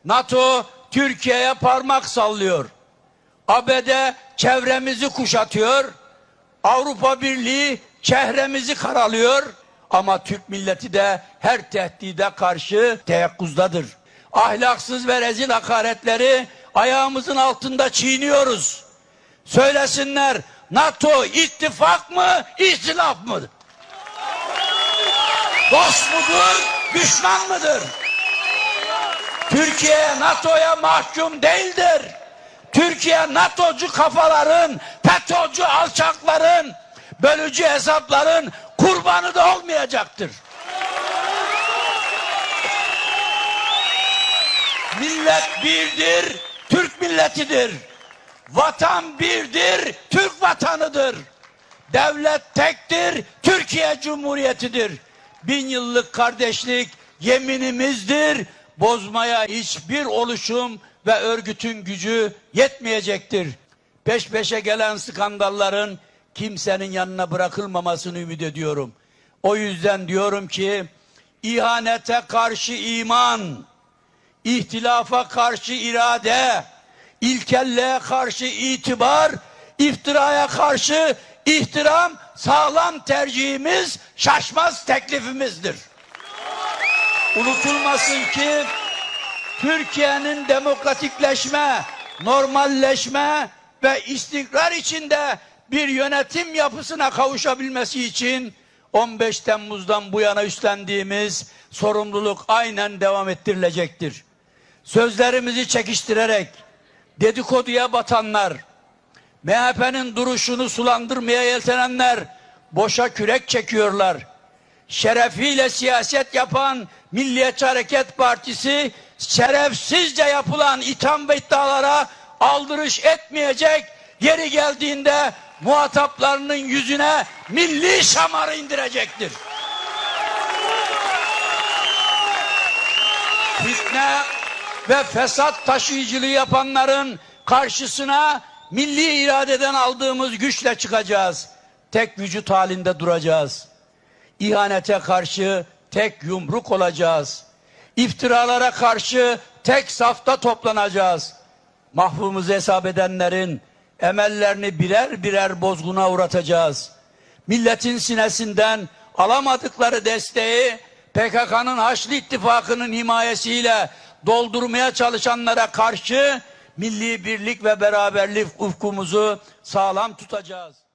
NATO Türkiye'ye parmak sallıyor. ABD çevremizi kuşatıyor. Avrupa Birliği çehremizi karalıyor. Ama Türk milleti de her tehdide karşı teyakkuzdadır. Ahlaksız ve rezil hakaretleri ayağımızın altında çiğniyoruz. Söylesinler, NATO ittifak mı, ihtilaf mı? Dost mudur, düşman mıdır? Türkiye NATO'ya mahkum değildir. Türkiye NATO'cu kafaların, FETÖ'cü alçakların, bölücü hesapların kurbanı da olmayacaktır. Millet birdir, Türk milletidir. Vatan birdir, Türk vatanıdır. Devlet tektir, Türkiye Cumhuriyeti'dir. 1000 yıllık kardeşlik yeminimizdir. Bozmaya hiçbir oluşum ve örgütün gücü yetmeyecektir. Peş peşe gelen skandalların kimsenin yanına bırakılmamasını ümit ediyorum. O yüzden diyorum ki, ihanete karşı iman, ihtilafa karşı irade, ilkelliğe karşı itibar, iftiraya karşı ihtiram, sağlam tercihimiz, şaşmaz teklifimizdir. Unutulmasın ki Türkiye'nin demokratikleşme, normalleşme ve istikrar içinde bir yönetim yapısına kavuşabilmesi için 15 Temmuz'dan bu yana üstlendiğimiz sorumluluk aynen devam ettirilecektir. Sözlerimizi çekiştirerek dedikoduya batanlar, MHP'nin duruşunu sulandırmaya yeltenenler boşa kürek çekiyorlar. Şerefiyle siyaset yapan Milliyetçi Hareket Partisi şerefsizce yapılan itham ve iddialara aldırış etmeyecek, yeri geldiğinde muhataplarının yüzüne milli şamarı indirecektir. Fitne ve fesat taşıyıcılığı yapanların karşısına milli iradeden aldığımız güçle çıkacağız. Tek vücut halinde duracağız. İhanete karşı tek yumruk olacağız. İftiralara karşı tek safta toplanacağız. Mahvumuzu hesap edenlerin emellerini birer birer bozguna uğratacağız. Milletin sinesinden alamadıkları desteği PKK'nın Haçlı İttifakı'nın himayesiyle doldurmaya çalışanlara karşı milli birlik ve beraberlik ufkumuzu sağlam tutacağız.